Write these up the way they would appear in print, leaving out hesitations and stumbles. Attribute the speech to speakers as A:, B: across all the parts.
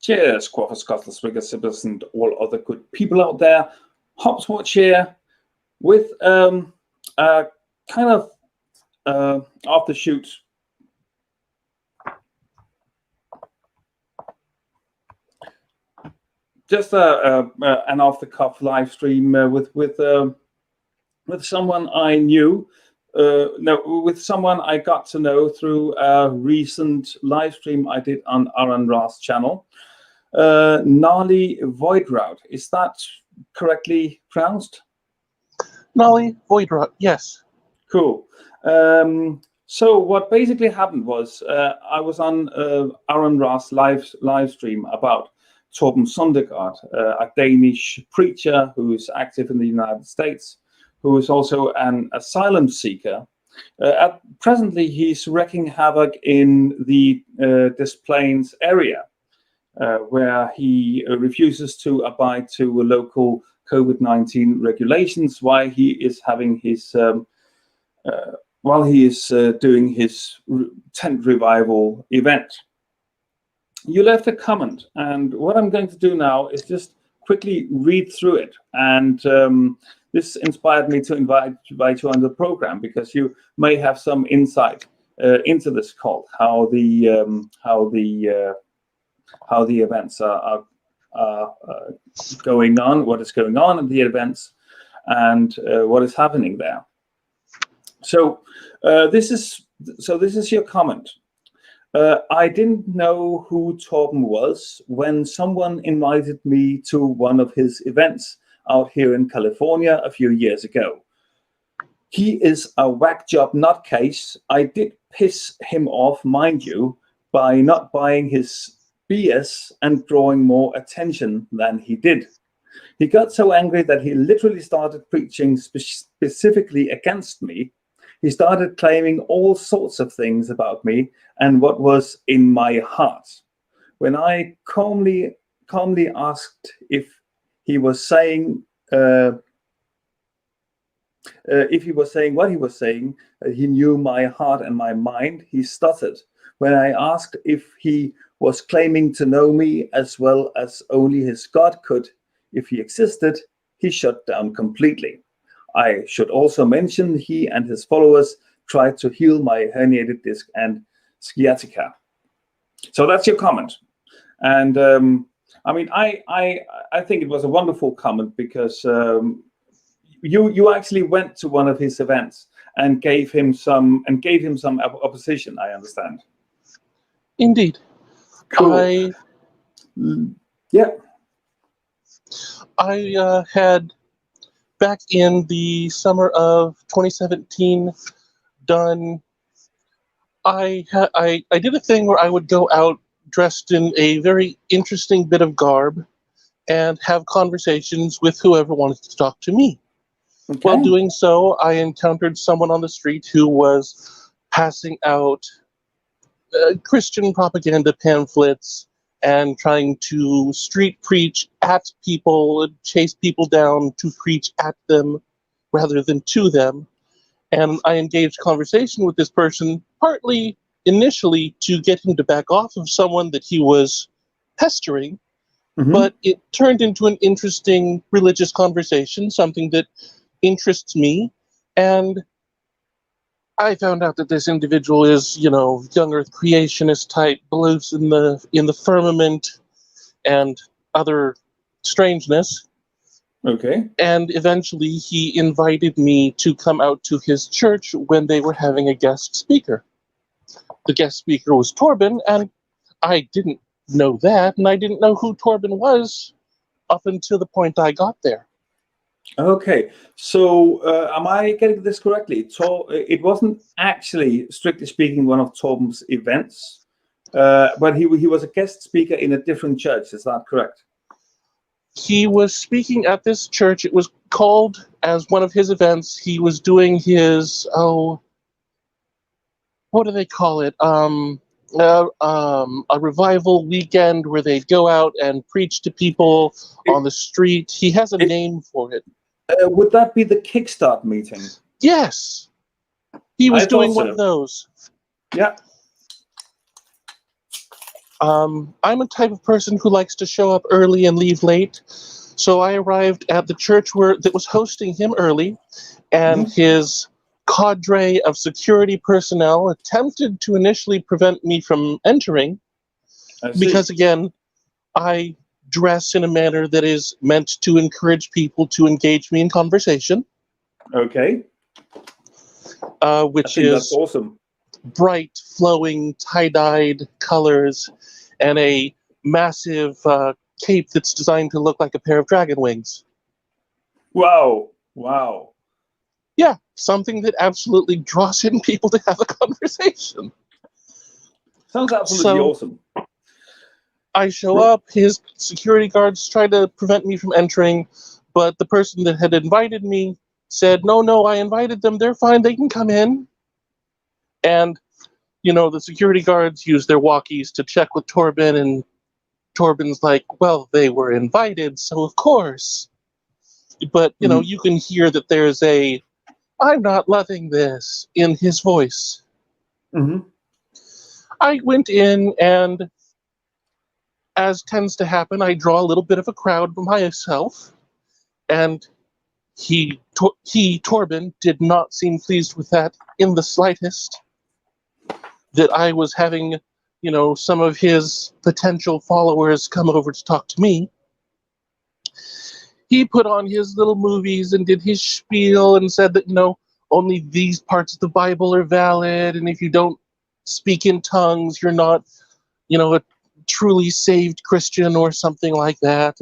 A: Cheers, Quaffers, Costlers, Riggers, Sibbers, and all other good people out there. Hopswatch here with a kind of after-shoot just an off-the-cuff live stream with someone I knew. With someone I got to know through a recent live stream I did on Aaron Ross' channel. Nahli Voidwrought, is that correctly pronounced?
B: Nahli Voidwrought, yes.
A: Cool. So what basically happened was I was on Aaron Ross' live stream about Torben Søndergaard, a Danish preacher who's active in the United States, who is also an asylum seeker. Presently, he's wreaking havoc in the Des Plaines area, where he refuses to abide to local COVID-19 regulations while he is having his doing his tent revival event. You left a comment, and what I'm going to do now is just quickly read through it. And this inspired me to invite you on the program, because you may have some insight into this cult, how the events are going on, what is going on in the events, and what is happening there. So this is your comment. I didn't know who Torben was when someone invited me to one of his events out here in California a few years ago. He is a whack job nutcase. I did piss him off, mind you, by not buying his BS and drawing more attention than he did. He got so angry that he literally started preaching specifically against me. He started claiming all sorts of things about me and what was in my heart. When I calmly asked if he was saying what he was saying, he knew my heart and my mind, he stuttered. When I asked if he was claiming to know me as well as only his God could, if he existed, he shut down completely. I should also mention he and his followers tried to heal my herniated disc and sciatica. So that's your comment. And I mean, I think it was a wonderful comment, because you actually went to one of his events and gave him some opposition, I understand.
B: Indeed.
A: Cool.
B: I had, back in the summer of 2017, I did a thing where I would go out dressed in a very interesting bit of garb and have conversations with whoever wanted to talk to me. Okay. While doing so, I encountered someone on the street who was passing out Christian propaganda pamphlets and trying to street preach at people, chase people down to preach at them rather than to them. And I engaged conversation with this person, partly initially to get him to back off of someone that he was pestering, but it turned into an interesting religious conversation, something that interests me. And I found out that this individual is, young earth creationist type, believes in the firmament and other strangeness.
A: Okay.
B: And eventually he invited me to come out to his church when they were having a guest speaker. The guest speaker was Torben, and I didn't know that, and I didn't know who Torben was up until the point I got there.
A: Okay, so am I getting this correctly? It wasn't actually, strictly speaking, one of Torben's events, but he was a guest speaker in a different church. Is that correct?
B: He was speaking at this church. It was called as one of his events. He was doing his, what do they call it? A revival weekend where they'd go out and preach to people on the street. He has a name for it.
A: Would that be the Kickstart meeting?
B: Yes. He was doing one of those.
A: Yeah.
B: I'm a type of person who likes to show up early and leave late. So I arrived at the church that was hosting him early, and his cadre of security personnel attempted to initially prevent me from entering because, again, I dress in a manner that is meant to encourage people to engage me in conversation.
A: Okay.
B: Which is
A: that's awesome.
B: Bright, flowing, tie-dyed colors and a massive cape that's designed to look like a pair of dragon wings.
A: Wow. Wow.
B: Yeah, something that absolutely draws in people to have a conversation.
A: Sounds absolutely awesome.
B: I show up, his security guards try to prevent me from entering, but the person that had invited me said, no, I invited them, they're fine, they can come in. And, the security guards use their walkies to check with Torben, and Torben's like, well, they were invited, so of course. But, you can hear that there's a, I'm not loving this, in his voice. I went in, and as tends to happen, I draw a little bit of a crowd by myself, and Torben, did not seem pleased with that in the slightest, that I was having, some of his potential followers come over to talk to me. He put on his little movies and did his spiel and said that, only these parts of the Bible are valid, and if you don't speak in tongues, you're not, a truly saved Christian or something like that.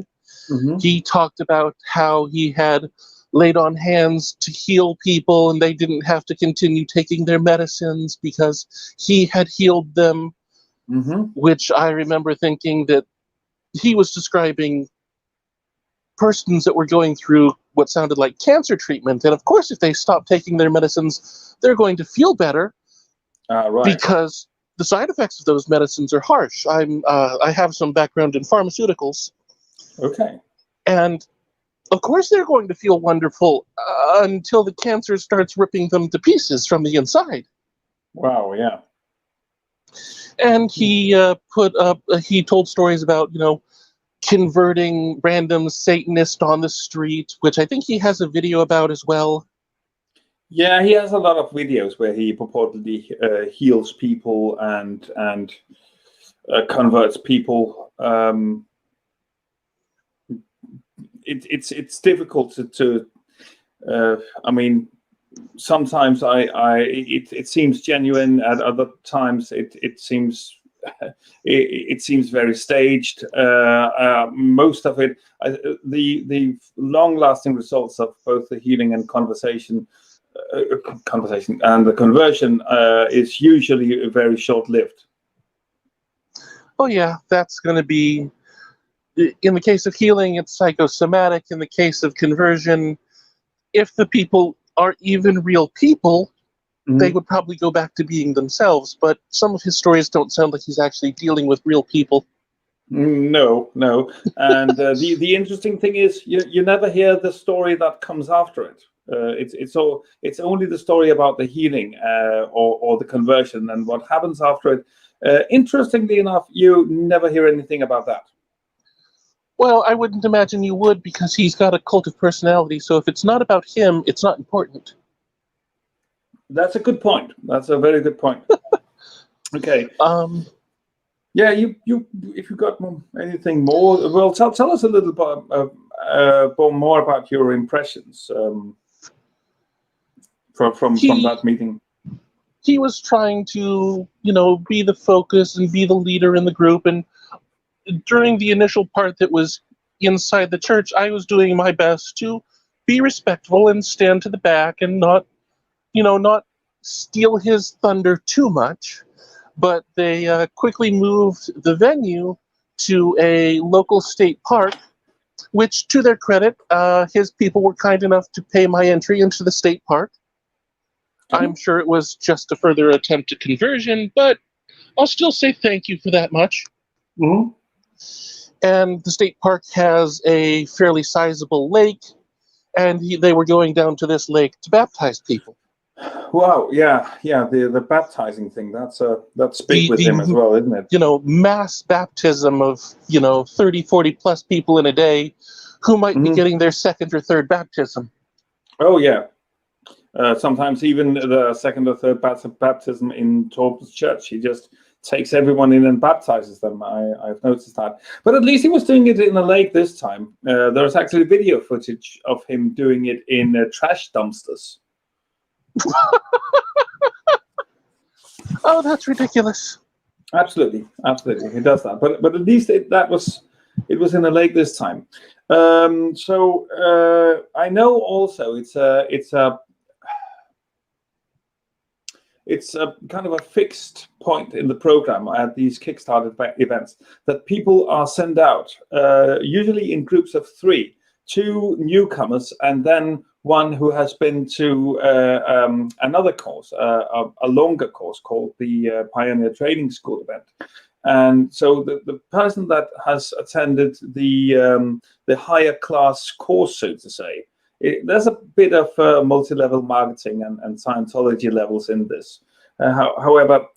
B: He talked about how he had laid on hands to heal people and they didn't have to continue taking their medicines because he had healed them, which I remember thinking that he was describing persons that were going through what sounded like cancer treatment. And of course, if they stop taking their medicines, they're going to feel better because the side effects of those medicines are harsh. I have some background in pharmaceuticals.
A: Okay.
B: And of course they're going to feel wonderful until the cancer starts ripping them to pieces from the inside.
A: Wow, yeah.
B: And he he told stories about, converting random Satanists on the street, which I think he has a video about as well.
A: Yeah, he has a lot of videos where he purportedly heals people and converts people. It's difficult to I mean, sometimes it seems genuine. At other times, it seems it seems very staged. Most of it, the long-lasting results of both the healing and conversation and the conversion is usually very short-lived.
B: Oh yeah, that's going to be, in the case of healing, it's psychosomatic. In the case of conversion, if the people are even real people, they would probably go back to being themselves. But some of his stories don't sound like he's actually dealing with real people.
A: No. And the interesting thing is you never hear the story that comes after it. It's only the story about the healing or the conversion, and what happens after it. Interestingly enough, you never hear anything about that.
B: Well, I wouldn't imagine you would, because he's got a cult of personality. So if it's not about him, it's not important.
A: That's a good point. That's a very good point. Okay. Yeah, you if you got anything more, well, tell us a little bit more about your impressions from that meeting.
B: He was trying to, be the focus and be the leader in the group. And during the initial part that was inside the church, I was doing my best to be respectful and stand to the back and not steal his thunder too much. But they quickly moved the venue to a local state park, which, to their credit, his people were kind enough to pay my entry into the state park. I'm sure it was just a further attempt at conversion, but I'll still say thank you for that much. And the state park has a fairly sizable lake, and they were going down to this lake to baptize people.
A: Wow, yeah, the baptizing thing, that's big with him as well, isn't it?
B: Mass baptism of 30, 40 plus people in a day who might be getting their second or third baptism.
A: Oh yeah. Sometimes even the second or third baptism in Torben's church, he just takes everyone in and baptizes them. I've noticed that. But at least he was doing it in a lake this time. There's actually video footage of him doing it in trash dumpsters.
B: Oh, that's ridiculous.
A: Absolutely, he does that. But at least it was in a lake this time. So I know also it's a kind of a fixed point in the program at these Kickstarter events that people are sent out, usually in groups of 3, 2 newcomers, and then one who has been to another course, a longer course called the Pioneer Training School event. And so the person that has attended the higher class course, so to say, there's a bit of multi-level marketing and Scientology levels in this. However,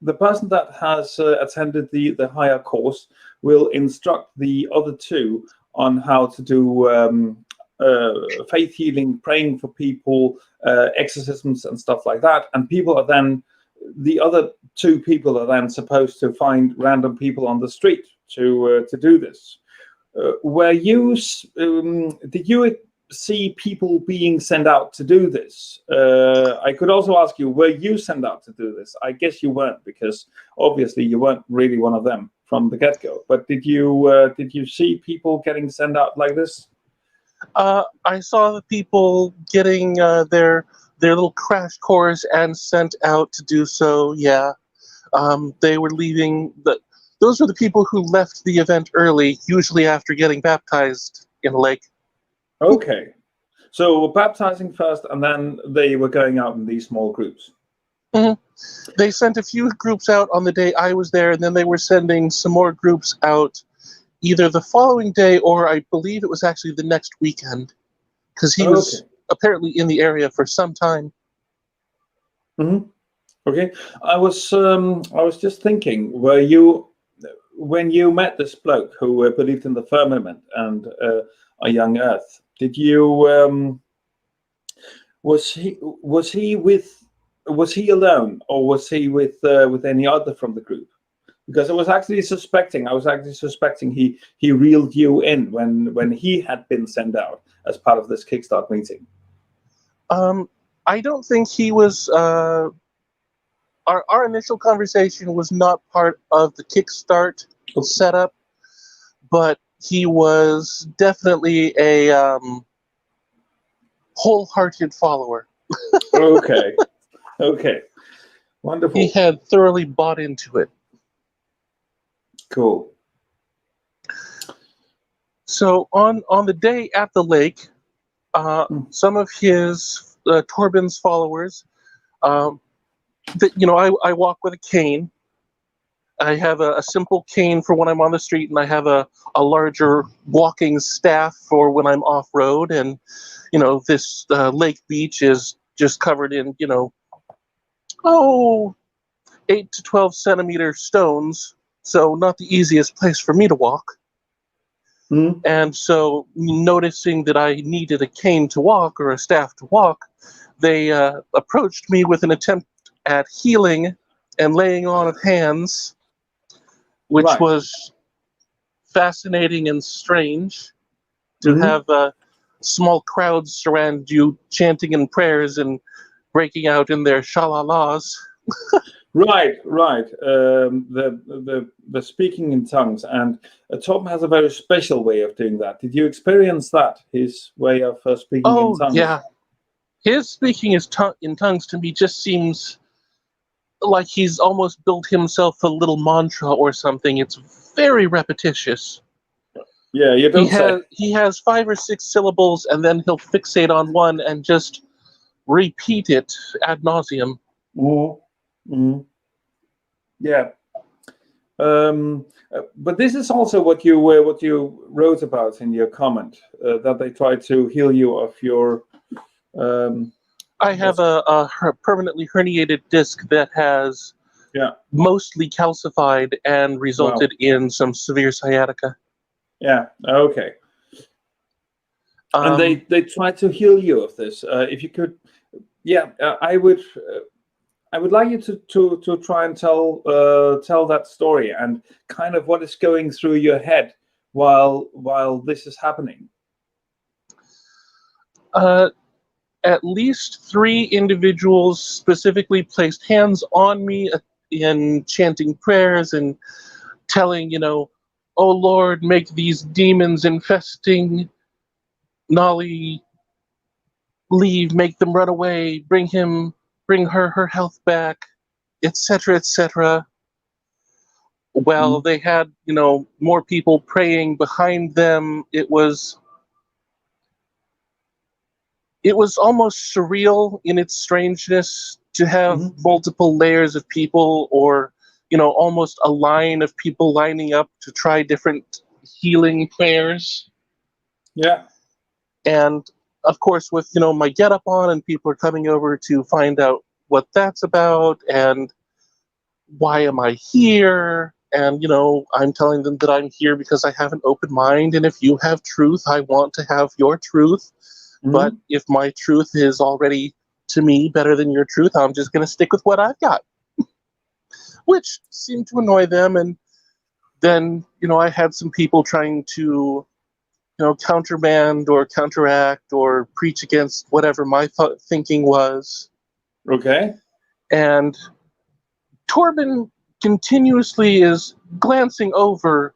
A: the person that has attended the higher course will instruct the other 2 on how to do faith healing, praying for people, exorcisms and stuff like that. And the other 2 people are then supposed to find random people on the street to do this. Did you see people being sent out to do this? I could also ask you, were you sent out to do this? I guess you weren't, because obviously you weren't really one of them from the get-go. But did you see people getting sent out like this?
B: I saw the people getting their little crash course and sent out to do so. Yeah, they were leaving. Those were the people who left the event early, usually after getting baptized in a lake.
A: Okay, so baptizing first, and then they were going out in these small groups.
B: Mm-hmm. They sent a few groups out on the day I was there, and then they were sending some more groups out either the following day or I believe it was actually the next weekend, because he was apparently in the area for some time.
A: Mm-hmm. Okay, I was just thinking, when you met this bloke who believed in the firmament and a young Earth, did you was he alone, or was he with any other from the group? Because I was actually suspecting he reeled you in when he had been sent out as part of this Kickstart meeting.
B: I don't think he was. Our initial conversation was not part of the Kickstart setup, but he was definitely a wholehearted follower.
A: Okay, wonderful.
B: He had thoroughly bought into it.
A: Cool.
B: So on the day at the lake, some of his Torben's followers, I walk with a cane. I have a simple cane for when I'm on the street, and I have a larger walking staff for when I'm off road. And this lake beach is just covered in 8 to 12 centimeter stones. So not the easiest place for me to walk.
A: Mm.
B: And so, noticing that I needed a cane to walk or a staff to walk, they approached me with an attempt at healing and laying on of hands, which was fascinating and strange to have small crowds surround you chanting in prayers and breaking out in their shalalas.
A: Right. The speaking in tongues, and Torben has a very special way of doing that. Did you experience that? His way of speaking in tongues.
B: Yeah, his speaking in tongues to me just seems like he's almost built himself a little mantra or something. It's very repetitious.
A: Yeah, you don't say.
B: He has 5 or 6 syllables, and then he'll fixate on one and just repeat it ad nauseum.
A: Mm-hmm. Yeah. But this is also what you wrote about in your comment, that they try to heal you of your
B: I have a permanently herniated disc that has mostly calcified and resulted in some severe sciatica.
A: Yeah. Okay. And they tried to heal you of this. If you could, I would like you to try and tell that story and kind of what is going through your head while this is happening.
B: At least 3 individuals specifically placed hands on me in chanting prayers and telling, "Oh Lord, make these demons infesting Nahli leave, make them run away, bring her health back, etc., etc." Well, they had, more people praying behind them. It was almost surreal in its strangeness to have multiple layers of people, or almost a line of people lining up to try different healing prayers.
A: Yeah.
B: And of course, with my getup on, and people are coming over to find out what that's about and why am I here. And I'm telling them that I'm here because I have an open mind, and if you have truth, I want to have your truth. But if my truth is already, to me, better than your truth, I'm just going to stick with what I've got. Which seemed to annoy them. And then, I had some people trying to, countermand or counteract or preach against whatever my thinking was.
A: Okay. And
B: Torben continuously is glancing over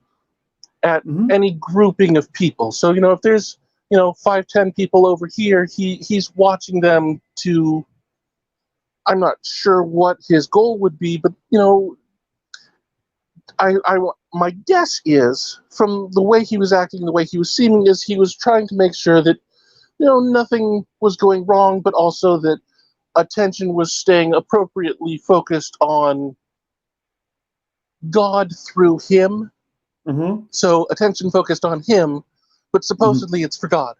B: at any grouping of people. So, if there's 5-10 people over here, he's watching them to, I'm not sure what his goal would be, but my guess is, from the way he was acting, the way he was seeming, is he was trying to make sure that nothing was going wrong, but also that attention was staying appropriately focused on God through him. So attention focused on him, but supposedly it's for God.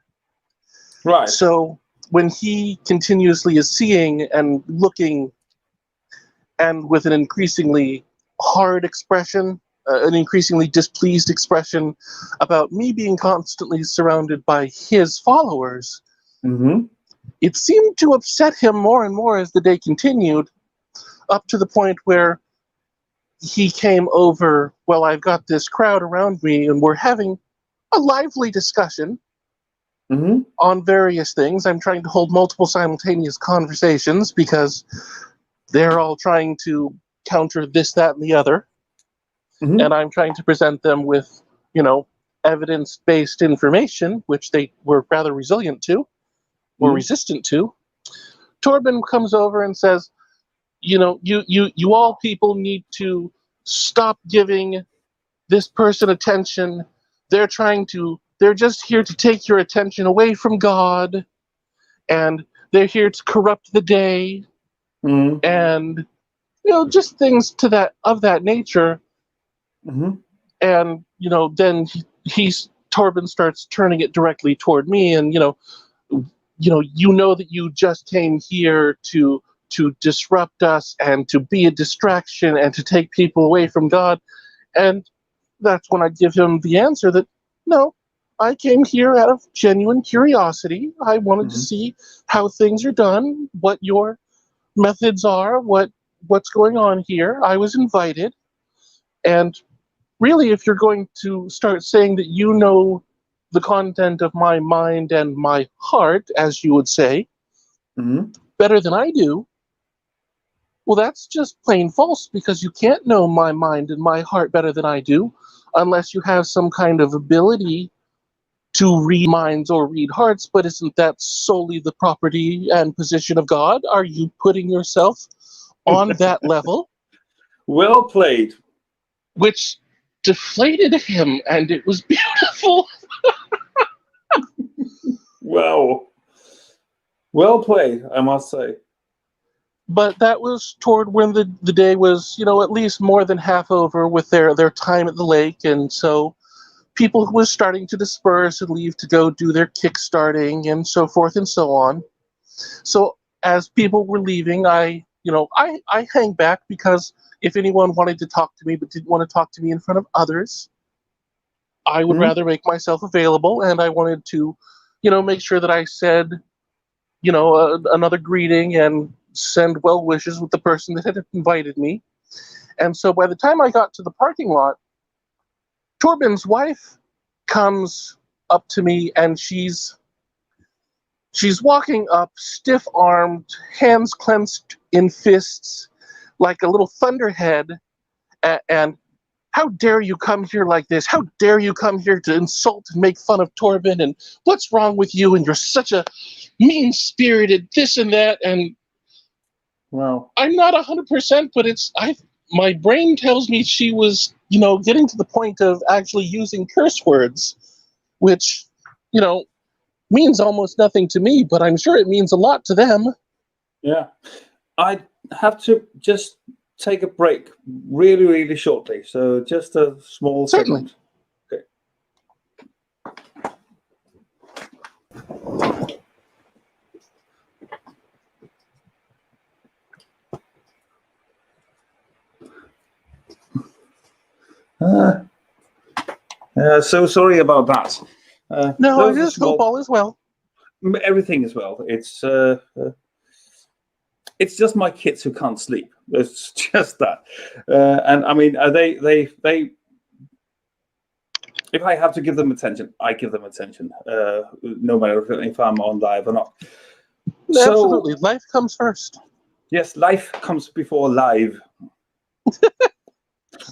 A: Right.
B: So when he continuously is seeing and looking, and with an increasingly hard expression, an increasingly displeased expression about me being constantly surrounded by his followers, it seemed to upset him more and more as the day continued, up to the point where he came over, well, I've got this crowd around me, and we're having a lively discussion on various things. I'm trying to hold multiple simultaneous conversations because they're all trying to counter this, that, and the other. And I'm trying to present them with, evidence-based information, which they were rather resilient to, or resistant to. Torben comes over and says, you all people need to stop giving this person attention. They're just here to take your attention away from God, and they're here to corrupt the day, and just things of that nature. And then Torben starts turning it directly toward me, and that you just came here to disrupt us and to be a distraction and to take people away from God. And that's when I give him the answer that, no, I came here out of genuine curiosity. I wanted to see how things are done, what your methods are, what's going on here. I was invited. And really, if you're going to start saying that you know the content of my mind and my heart, as you would say, better than I do, well, that's just plain false, because you can't know my mind and my heart better than I do unless you have some kind of ability to read minds or read hearts. But isn't that solely the property and position of God? Are you putting yourself on that level?
A: Well played.
B: Which deflated him, and it was beautiful.
A: Wow. Well played, I must say.
B: But that was toward when the day was, at least more than half over with their time at the lake. And so people were starting to disperse and leave to go do their kickstarting and so forth and so on. So as people were leaving, I hang back, because if anyone wanted to talk to me but didn't want to talk to me in front of others, I would rather make myself available, and I wanted to, make sure that I said, another greeting and send well wishes with the person that had invited me. And so by the time I got to the parking lot, Torben's wife comes up to me, and she's walking up, stiff-armed, hands clenched in fists, like a little thunderhead, and how dare you come here like this? How dare you come here to insult and make fun of Torben? And what's wrong with you? And you're such a mean-spirited this and that. And
A: Wow.
B: I'm not 100%, but my brain tells me she was, getting to the point of actually using curse words, which, means almost nothing to me, but I'm sure it means a lot to them.
A: Yeah. I have to just take a break really, really shortly. So just a small
B: Certainly.
A: segment. Okay. So sorry about that.
B: No, I just hope all is well.
A: Everything is well. It's just my kids who can't sleep. It's just that. And I mean, they. If I have to give them attention, I give them attention, no matter if I'm on live or not.
B: Absolutely, life comes first.
A: Yes, life comes before live,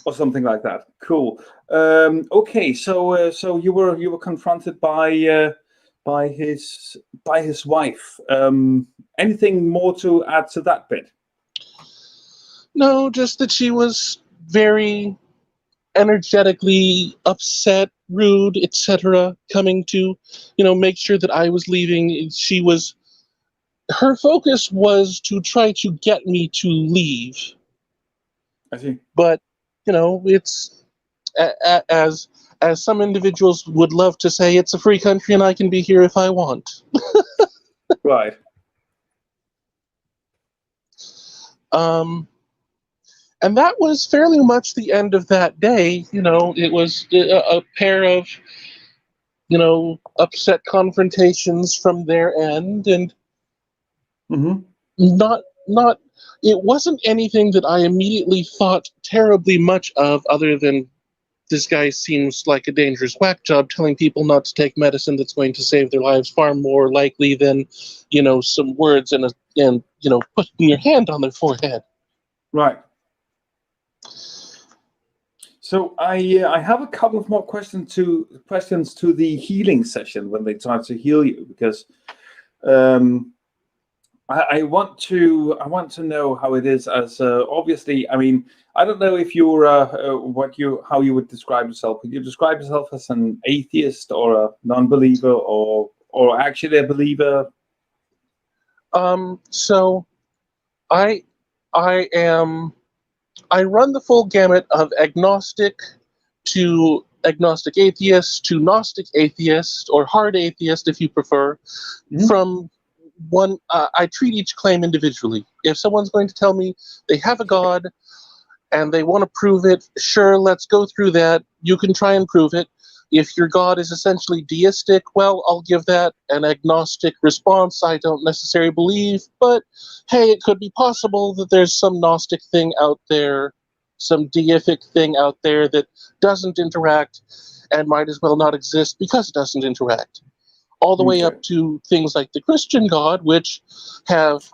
A: or something like that. Cool. Okay, so you were confronted by his wife. Anything more to add to that bit?
B: No, just that she was very energetically upset, rude, etc., coming to, make sure that I was leaving. Her focus was to try to get me to leave.
A: I see.
B: But, it's, as some individuals would love to say, it's a free country and I can be here if I want.
A: Right.
B: And that was fairly much the end of that day. It was a pair of, upset confrontations from their end, and not. It wasn't anything that I immediately thought terribly much of, other than this guy seems like a dangerous whack job, telling people not to take medicine that's going to save their lives far more likely than, some words and putting your hand on their forehead.
A: Right. So I have a couple of more questions to the healing session when they try to heal you, because I want to know how it is, as obviously, I mean, I don't know if you're how you would describe yourself. Would you describe yourself as an atheist or a non-believer or actually a believer?
B: So I run the full gamut of agnostic to agnostic atheist to Gnostic atheist, or hard atheist if you prefer. From one, I treat each claim individually. If someone's going to tell me they have a God and they want to prove it, sure, let's go through that. You can try and prove it. If your God is essentially deistic, well, I'll give that an agnostic response. I don't necessarily believe, but hey, it could be possible that there's some Gnostic thing out there, some deific thing out there that doesn't interact and might as well not exist because it doesn't interact. All the way up to things like the Christian God, which have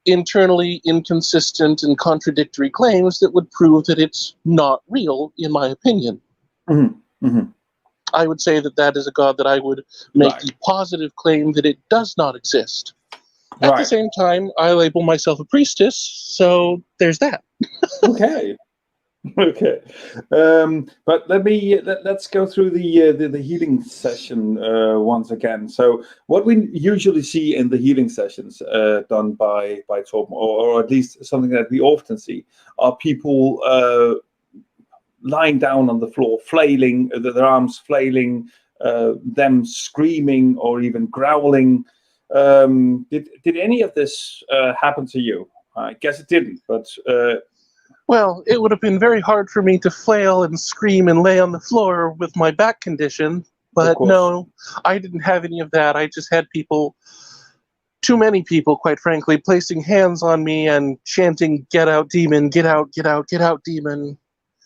B: internally inconsistent and contradictory claims that would prove that it's not real, in my opinion. I would say that is a God that I would make the positive claim that it does not exist. At the same time, I label myself a priestess, so there's that.
A: Okay. But let's go through the healing session once again. So what we usually see in the healing sessions done by Torben, or at least something that we often see, are people lying down on the floor, flailing, their arms flailing, them screaming or even growling. Did any of this happen to you? I guess it didn't, but
B: Well, it would have been very hard for me to flail and scream and lay on the floor with my back condition, but no, I didn't have any of that. I just had people, too many people, quite frankly, placing hands on me and chanting, "Get out, demon! Get out! Get out! Get out, demon!"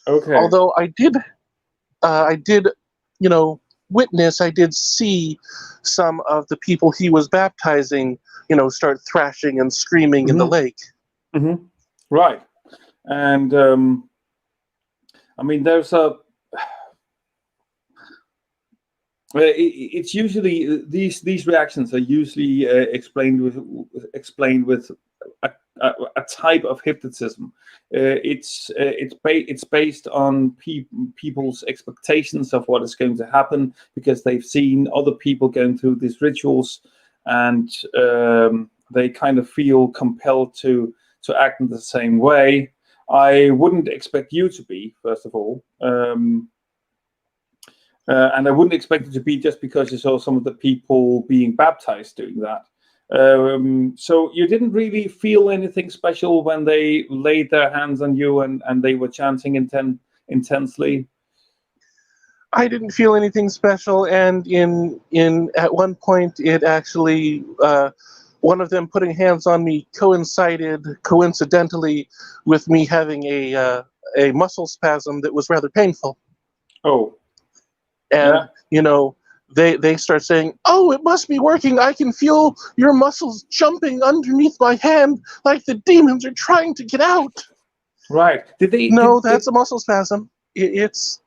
A: okay.
B: Although I did, witness. I did see some of the people he was baptizing, start thrashing and screaming in the lake.
A: Mm-hmm. Right. And I mean, there's it's usually these reactions are usually explained with a type of hypnotism. It's based on people's expectations of what is going to happen because they've seen other people going through these rituals, and they kind of feel compelled to act in the same way. I wouldn't expect you to be, first of all. And I wouldn't expect it to be just because you saw some of the people being baptized doing that. So you didn't really feel anything special when they laid their hands on you and they were chanting intensely?
B: I didn't feel anything special, and in at one point it actually one of them putting hands on me coincided coincidentally with me having a muscle spasm that was rather painful.
A: Oh.
B: And they start saying, "Oh, it must be working. I can feel your muscles jumping underneath my hand like the demons are trying to get out."
A: Right.
B: No, that's a muscle spasm. It's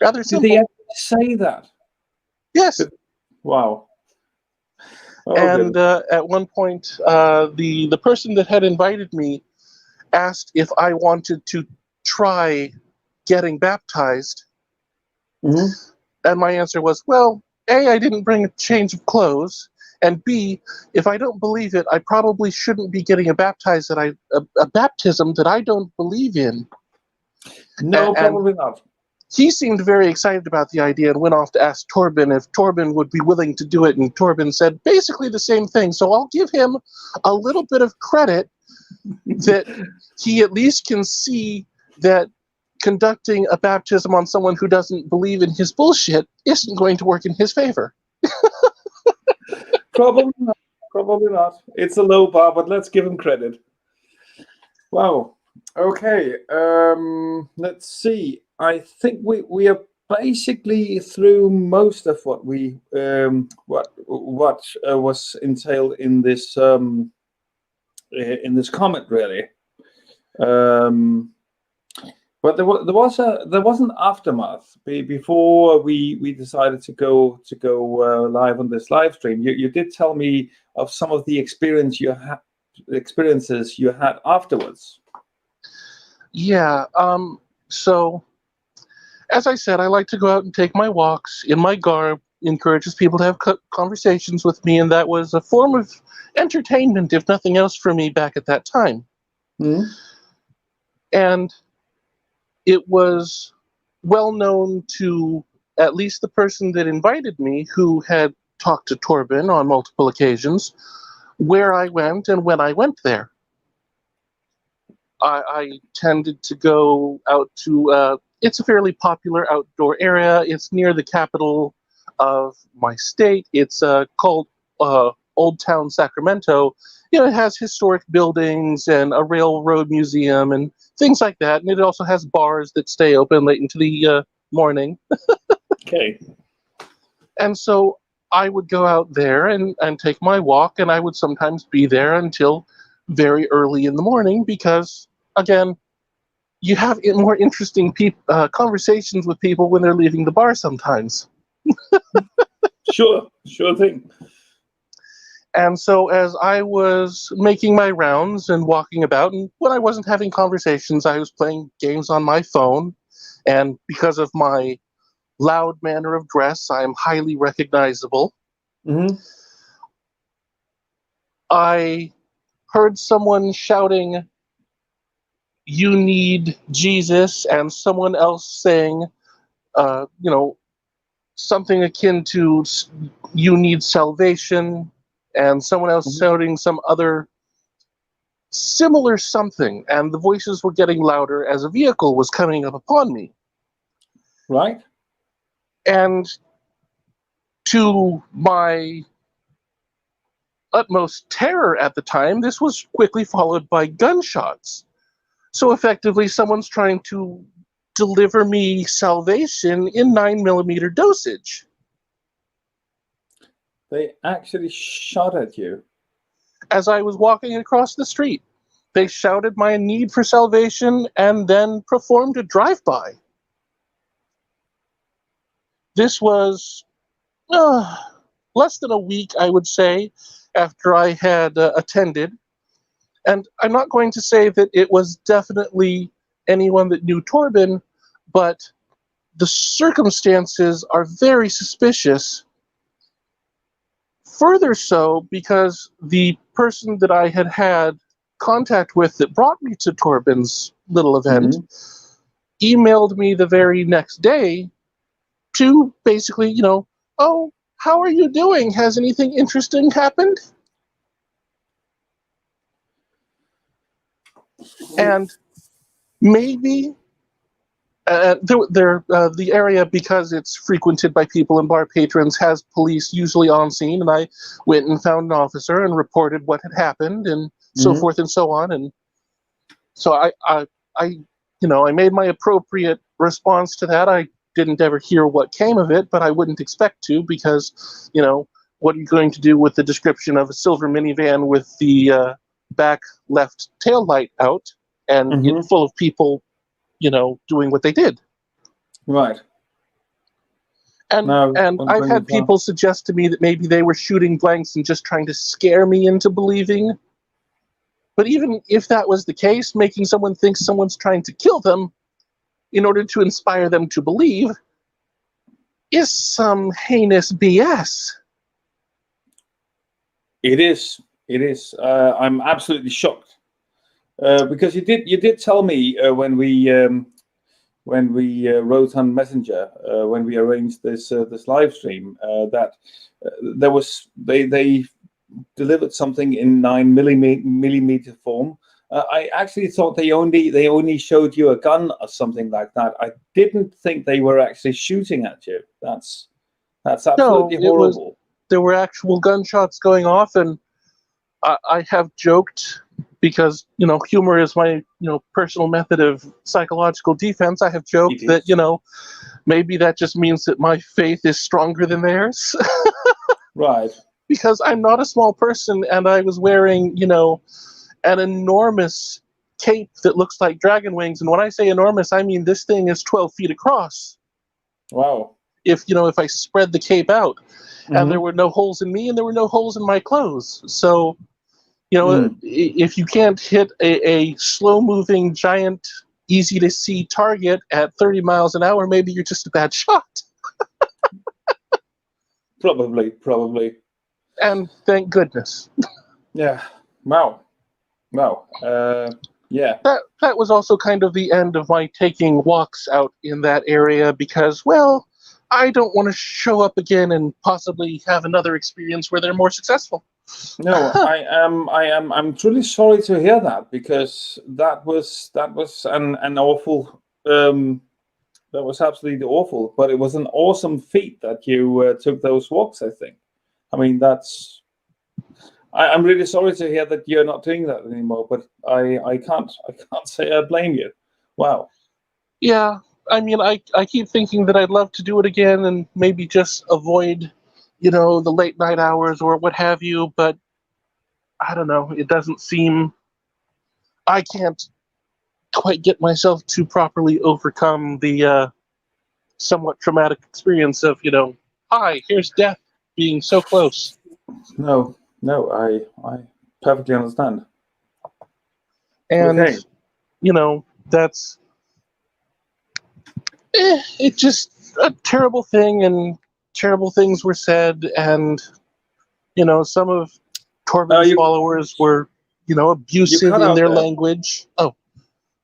B: rather simple.
A: Did they actually say that?
B: Yes.
A: Wow. Oh,
B: and at one point, the person that had invited me asked if I wanted to try getting baptized.
A: Mm-hmm.
B: And my answer was, well, A, I didn't bring a change of clothes, and B, if I don't believe it, I probably shouldn't be getting a baptism that I don't believe in.
A: No, probably not.
B: He seemed very excited about the idea and went off to ask Torben if Torben would be willing to do it, and Torben said basically the same thing. So I'll give him a little bit of credit that he at least can see that conducting a baptism on someone who doesn't believe in his bullshit isn't going to work in his favor.
A: Probably not. Probably not. It's a low bar, but let's give him credit. Wow. Okay. Let's see. I think we are basically through most of what we was entailed in this comment, really. But there was an aftermath before we decided to go live on this live stream. You did tell me of some of the experiences you had afterwards.
B: Yeah. So, as I said, I like to go out and take my walks in my garb. Encourages people to have conversations with me, and that was a form of entertainment, if nothing else, for me back at that time.
A: Mm-hmm.
B: And it was well known to at least the person that invited me, who had talked to Torben on multiple occasions, where I went and when I went there. I tended to go out to, it's a fairly popular outdoor area. It's near the capital of my state. It's called Old Town Sacramento. It has historic buildings and a railroad museum and things like that. And it also has bars that stay open late into the morning.
A: Okay.
B: And so I would go out there and take my walk, and I would sometimes be there until very early in the morning because, again, you have more interesting conversations with people when they're leaving the bar sometimes.
A: Sure thing.
B: And so as I was making my rounds and walking about, and when I wasn't having conversations, I was playing games on my phone. And because of my loud manner of dress, I am highly recognizable.
A: Mm-hmm.
B: I heard someone shouting, "You need Jesus," and someone else saying, something akin to, "You need salvation." and someone else shouting some other similar something, and the voices were getting louder as a vehicle was coming up upon me.
A: Right.
B: And to my utmost terror at the time, this was quickly followed by gunshots. So effectively, someone's trying to deliver me salvation in 9mm dosage.
A: They actually shot at you.
B: As I was walking across the street, they shouted my need for salvation and then performed a drive-by. This was less than a week, I would say, after I had attended. And I'm not going to say that it was definitely anyone that knew Torben, but the circumstances are very suspicious. Further so because the person that I had contact with that brought me to Torben's little event emailed me the very next day to basically, oh, how are you doing? Has anything interesting happened? And maybe the area, because it's frequented by people and bar patrons, has police usually on scene, and I went and found an officer and reported what had happened and so forth and so on. And so I made my appropriate response to that. I didn't ever hear what came of it, but I wouldn't expect to, because, what are you going to do with the description of a silver minivan with the back left tail light out and it full of people, doing what they did?
A: Right.
B: And I've had people suggest to me that maybe they were shooting blanks and just trying to scare me into believing. But even if that was the case, making someone think someone's trying to kill them in order to inspire them to believe is some heinous BS.
A: It is. It is. I'm absolutely shocked because you did tell me when we wrote on Messenger when we arranged this live stream that there was they delivered something in 9mm form. I actually thought they only showed you a gun or something like that. I didn't think they were actually shooting at you. That's absolutely horrible.
B: There were actual gunshots going off, and I have joked, because humor is my personal method of psychological defense. I have joked that maybe that just means that my faith is stronger than theirs.
A: Right.
B: Because I'm not a small person, and I was wearing an enormous cape that looks like dragon wings. And when I say enormous, I mean this thing is 12 feet across.
A: Wow.
B: If I spread the cape out. And there were no holes in me, and there were no holes in my clothes. So, if you can't hit a slow-moving, giant, easy-to-see target at 30 miles an hour, maybe you're just a bad shot.
A: Probably.
B: And thank goodness.
A: Yeah. Wow. Yeah.
B: That was also kind of the end of my taking walks out in that area, because, well, I don't want to show up again and possibly have another experience where they're more successful.
A: No, I'm truly sorry to hear that, because that was an awful that was absolutely awful. But it was an awesome feat that you took those walks, I think. I mean, I'm really sorry to hear that you're not doing that anymore, but I can't say I blame you. Wow.
B: Yeah. I mean, I keep thinking that I'd love to do it again and maybe just avoid, the late night hours or what have you, but I don't know. It doesn't seem... I can't quite get myself to properly overcome the somewhat traumatic experience of, hi, here's death being so close.
A: No, I perfectly understand.
B: And,
A: okay.
B: That's... it's just a terrible thing, and terrible things were said, and some of Torben's followers were abusive in their language. Oh,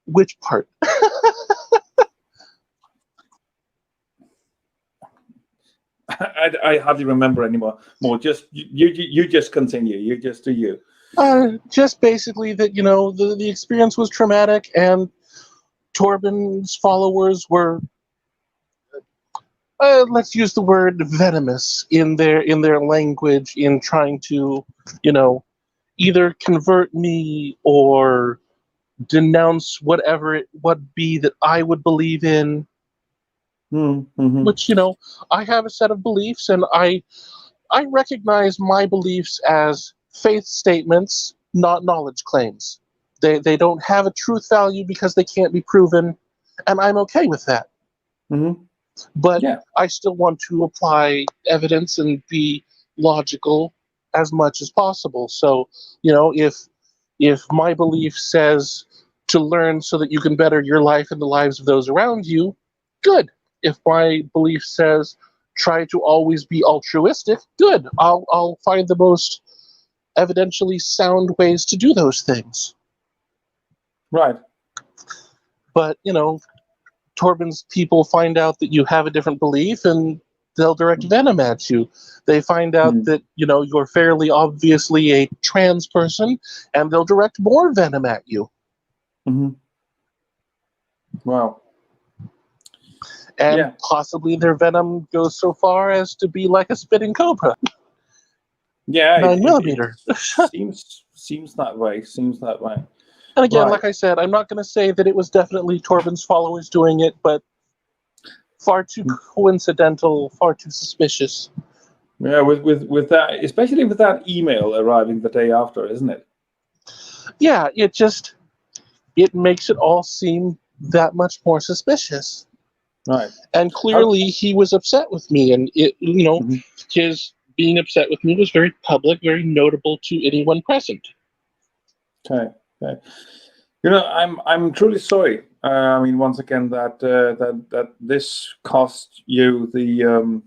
B: which part?
A: I hardly remember anymore. Just you just continue. You just do you.
B: Just basically that, the experience was traumatic, and Torben's followers were, let's use the word venomous in their language, in trying to, either convert me or denounce whatever it would be that I would believe in.
A: Mm-hmm.
B: Which, I have a set of beliefs, and I recognize my beliefs as faith statements, not knowledge claims. They don't have a truth value because they can't be proven, and I'm okay with that.
A: Mm-hmm.
B: But
A: Yeah.
B: I still want to apply evidence and be logical as much as possible. So, if my belief says to learn so that you can better your life and the lives of those around you, good. If my belief says try to always be altruistic, good. I'll find the most evidentially sound ways to do those things.
A: Right.
B: But, Torben's people find out that you have a different belief, and they'll direct venom at you. They find out that, you're fairly obviously a trans person, and they'll direct more venom at you.
A: Mm-hmm. Wow.
B: And possibly their venom goes so far as to be like a spitting cobra.
A: Yeah,
B: 9mm.
A: It seems that way. Seems that way.
B: And again,
A: Right.
B: like I said, I'm not going to say that it was definitely Torben's followers doing it, but far too coincidental, far too suspicious.
A: Yeah, with that, especially with that email arriving the day after, isn't it?
B: Yeah, it makes it all seem that much more suspicious.
A: Right.
B: And clearly he was upset with me, and his being upset with me was very public, very notable to anyone present.
A: Okay. I'm truly sorry. Once again, that this cost you the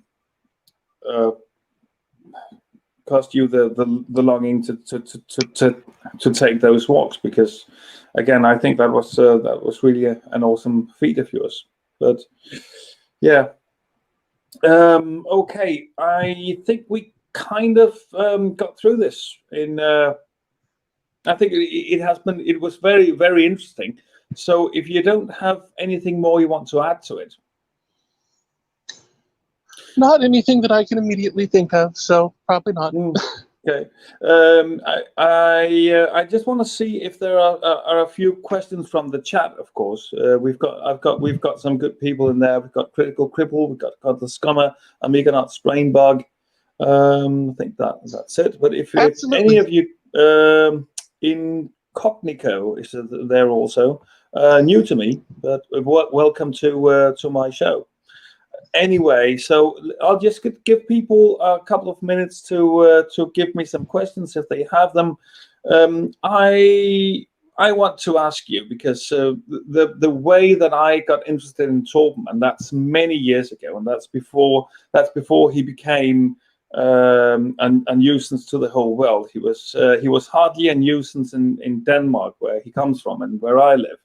A: longing to take those walks, because again, I think that was really an awesome feat of yours. But yeah, okay, I think we kind of got through this in. I think it was very, very interesting. So if you don't have anything more you want to add to it.
B: Not anything that I can immediately think of, so probably not.
A: Okay. I just want to see if there are a few questions from the chat. Of course, we've got some good people in there. We've got Critical Cripple. We've got the Scummer, Amiga Not Sprain Bug. I think that's it. But if any of you Incognito is there also, new to me, but welcome to my show. Anyway, so I'll just give people a couple of minutes to give me some questions if they have them. I want to ask you, because the way that I got interested in Torben, and that's many years ago, and that's before he became a nuisance to the whole world. He was hardly a nuisance in Denmark, where he comes from and where I live.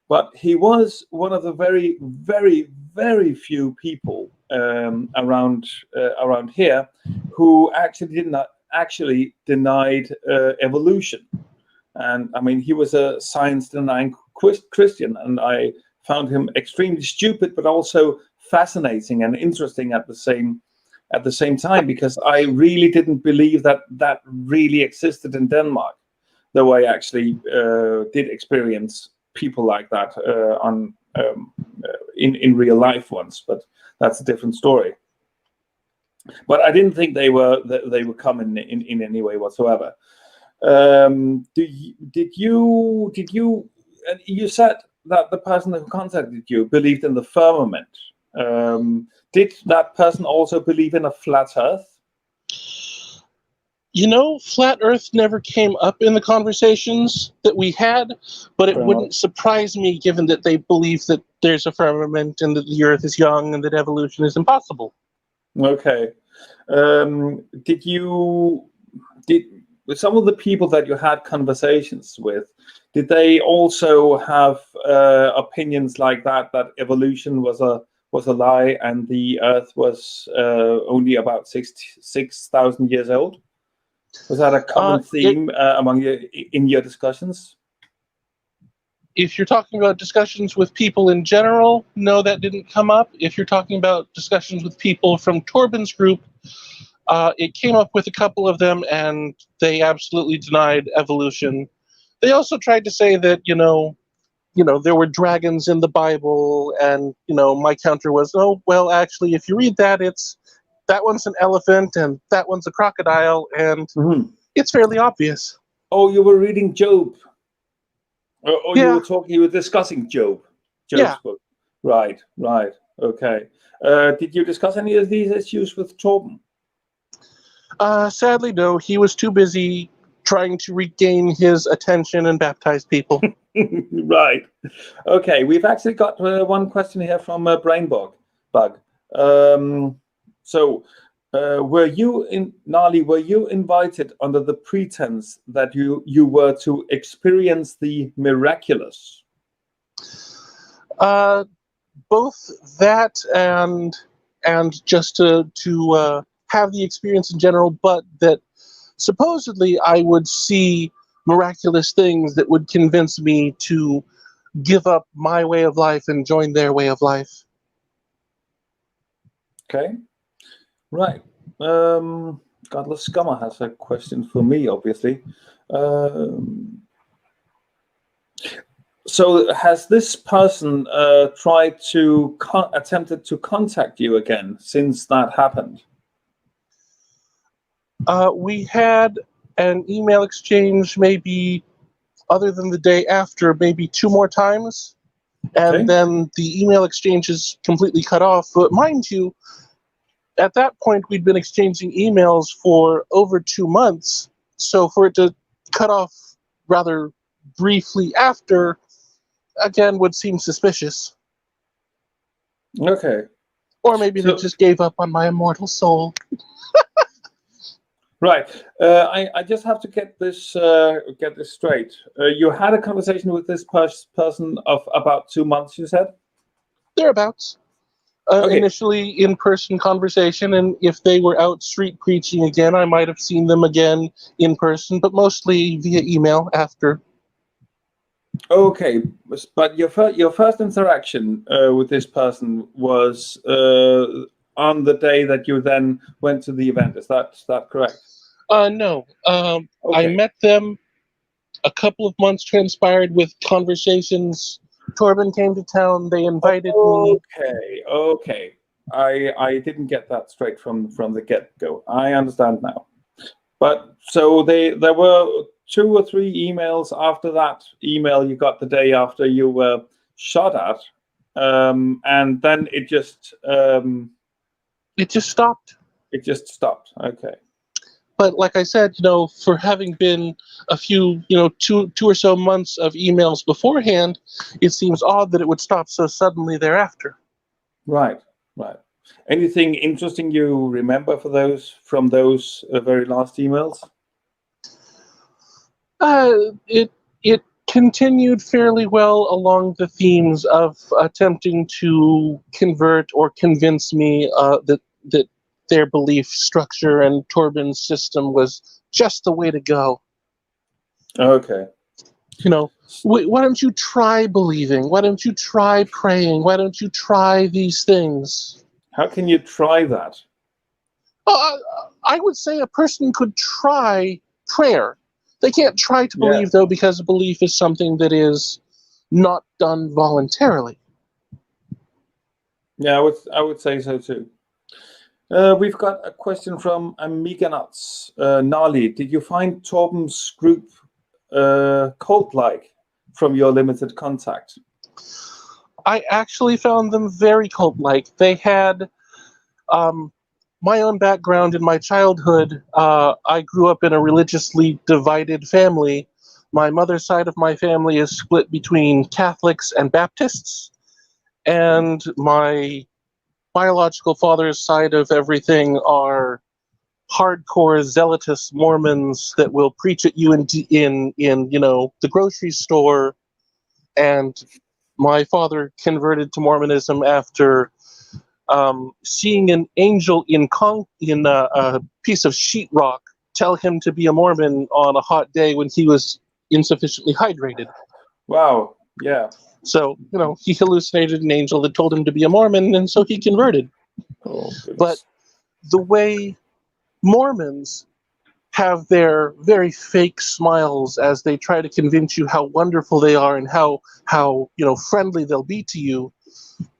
A: But he was one of the very, very, very few people around here who actually denied evolution. And I mean, he was a science-denying Christian, and I found him extremely stupid, but also fascinating and interesting at the same time, because I really didn't believe that really existed in Denmark, though I actually did experience people like that in real life once, but that's a different story. But I didn't think they were common in any way whatsoever. Did you? You said that the person who contacted you believed in the firmament. Did that person also believe in a flat Earth?
B: Flat Earth never came up in the conversations that we had, but it wouldn't surprise me, given that they believe that there's a firmament and that the Earth is young and that evolution is impossible.
A: Okay. Did some of the people that you had conversations with, did they also have opinions like that evolution was was a lie and the Earth was only about 6,000 years old? Was that a common theme among you in your discussions?
B: If you're talking about discussions with people in general, no, that didn't come up. If you're talking about discussions with people from Torben's group, it came up with a couple of them, and they absolutely denied evolution. They also tried to say that, there were dragons in the Bible, and, my counter was, oh, well, actually, if you read that, that one's an elephant, and that one's a crocodile, and it's fairly obvious.
A: Oh, you were reading Job. Or
B: Yeah.
A: you were discussing Job's book. Right, okay. Did you discuss any of these issues with Torben?
B: Sadly, no. He was too busy trying to regain his attention and baptize people.
A: Right. Okay, we've actually got one question here from Brainbug. Were you invited under the pretense that you were to experience the miraculous?
B: Both that and just to have the experience in general, but that supposedly I would see miraculous things that would convince me to give up my way of life and join their way of life.
A: Okay. Right. Godless Scummer has a question for me, obviously. So has this person attempted to contact you again since that happened?
B: We had an email exchange maybe, other than the day after, maybe 2 more times. And then the email exchange is completely cut off. But mind you, at that point, we'd been exchanging emails for over 2 months. So for it to cut off rather briefly after, again, would seem suspicious.
A: Okay.
B: Or maybe they just gave up on my immortal soul.
A: Right. I just have to get this straight. You had a conversation with this person of about 2 months, you said?
B: Thereabouts. Initially in-person conversation, and if they were out street preaching again, I might have seen them again in person, but mostly via email after.
A: Okay, but your first interaction with this person was on the day that you then went to the event. Is that correct?
B: No. I met them. A couple of months transpired with conversations. Torben came to town. They invited me.
A: Okay. I didn't get that straight from the get-go. I understand now. But so there were 2 or 3 emails after that email you got the day after you were shot at, and then it just
B: stopped.
A: It just stopped. Okay.
B: But like I said, for having been a few, 2 or so months of emails beforehand, it seems odd that it would stop so suddenly thereafter.
A: Right. Anything interesting you remember from those very last emails?
B: It continued fairly well along the themes of attempting to convert or convince me that their belief structure and Torben's system was just the way to go.
A: Okay.
B: Why don't you try believing? Why don't you try praying? Why don't you try these things?
A: How can you try that?
B: I would say a person could try prayer. They can't try to believe, though, because belief is something that is not done voluntarily.
A: Yeah, I would say so too. We've got a question from Amiga Nuts. Nahli, did you find Torben's group cult-like from your limited contact?
B: I actually found them very cult-like. They had my own background in my childhood. I grew up in a religiously divided family. My mother's side of my family is split between Catholics and Baptists, and my biological father's side of everything are hardcore zealotous Mormons that will preach at you in the grocery store. And my father converted to Mormonism after seeing an angel in a piece of sheetrock tell him to be a Mormon on a hot day when he was insufficiently hydrated.
A: Wow. Yeah.
B: So, he hallucinated an angel that told him to be a Mormon, and so he converted.
A: Oh, goodness.
B: But the way Mormons have their very fake smiles as they try to convince you how wonderful they are and how friendly they'll be to you,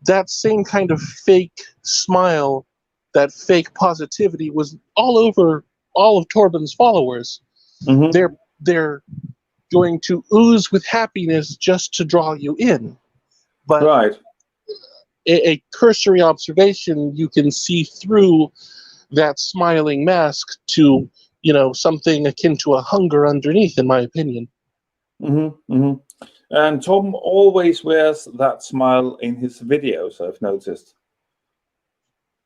B: that same kind of fake smile, that fake positivity was all over all of Torben's followers.
A: Mm-hmm.
B: They're going to ooze with happiness just to draw you in. But
A: Right.
B: a cursory observation, you can see through that smiling mask to, something akin to a hunger underneath, in my opinion.
A: Mm-hmm. Mm-hmm. And Torben always wears that smile in his videos, I've noticed.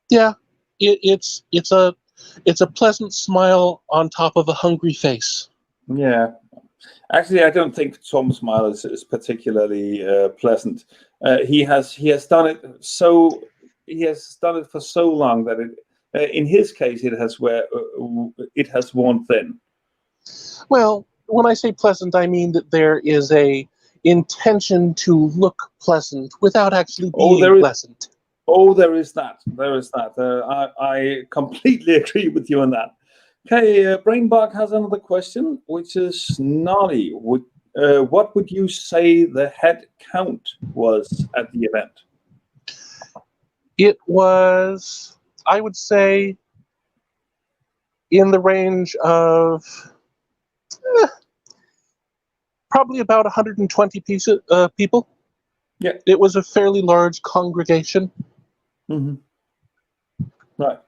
B: Yeah, it's a pleasant smile on top of a hungry face.
A: Yeah. Actually, I don't think Tom's smile is particularly pleasant. He has done it for so long that in his case it has worn thin.
B: Well, when I say pleasant, I mean that there is a intention to look pleasant without actually being pleasant.
A: Oh, there is that. I completely agree with you on that. Okay, Brainbug has another question, which is, Nahli, what would you say the head count was at the event?
B: It was, I would say, in the range of probably about 120 people.
A: Yeah.
B: It was a fairly large congregation.
A: Mm-hmm. Right.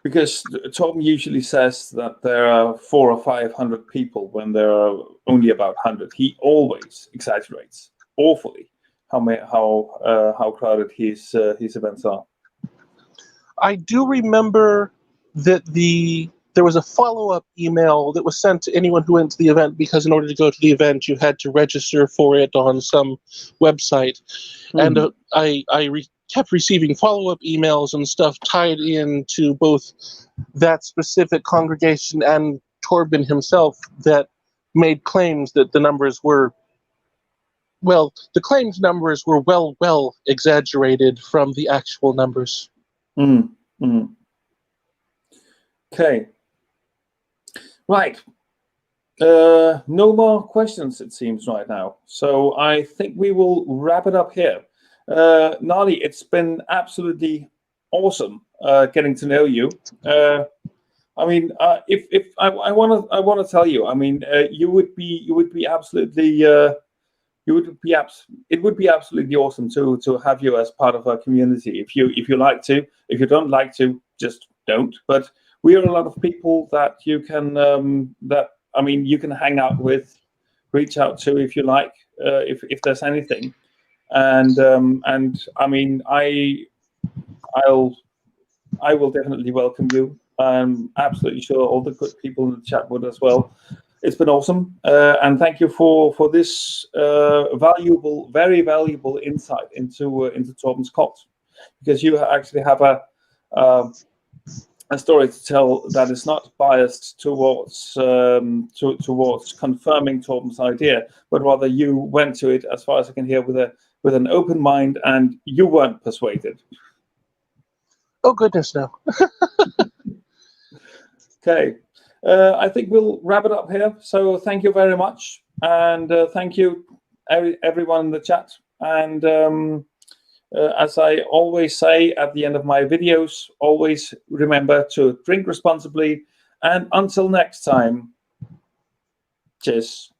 A: Because Torben usually says that there are 400 or 500 people when there are only about 100. He always exaggerates awfully how crowded his events are.
B: I do remember that there was a follow-up email that was sent to anyone who went to the event, because in order to go to the event, you had to register for it on some website. Mm-hmm. And I kept receiving follow-up emails and stuff tied into both that specific congregation and Torben himself that made claims that the numbers were, well, the claimed numbers were well exaggerated from the actual numbers.
A: Mm-hmm. Mm-hmm. Okay. Right. No more questions, it seems, right now. So I think we will wrap it up here. Nahli, it's been absolutely awesome getting to know you. I mean, if I want to tell you, I mean, it would be absolutely awesome to have you as part of our community. If you like to, if you don't like to, just don't. But we are a lot of people that you can you can hang out with, reach out to if you like, if there's anything. And I mean, I will definitely welcome you. I'm absolutely sure all the good people in the chat would as well. It's been awesome, and thank you for this very valuable insight into Torben's cult, because you actually have a story to tell that is not biased towards confirming Torben's idea, but rather you went to it, as far as I can hear, with an open mind, and you weren't persuaded.
B: Oh goodness, no.
A: Okay. I think we'll wrap it up here. So thank you very much, and thank you everyone in the chat. And as I always say at the end of my videos, always remember to drink responsibly. And until next time, cheers.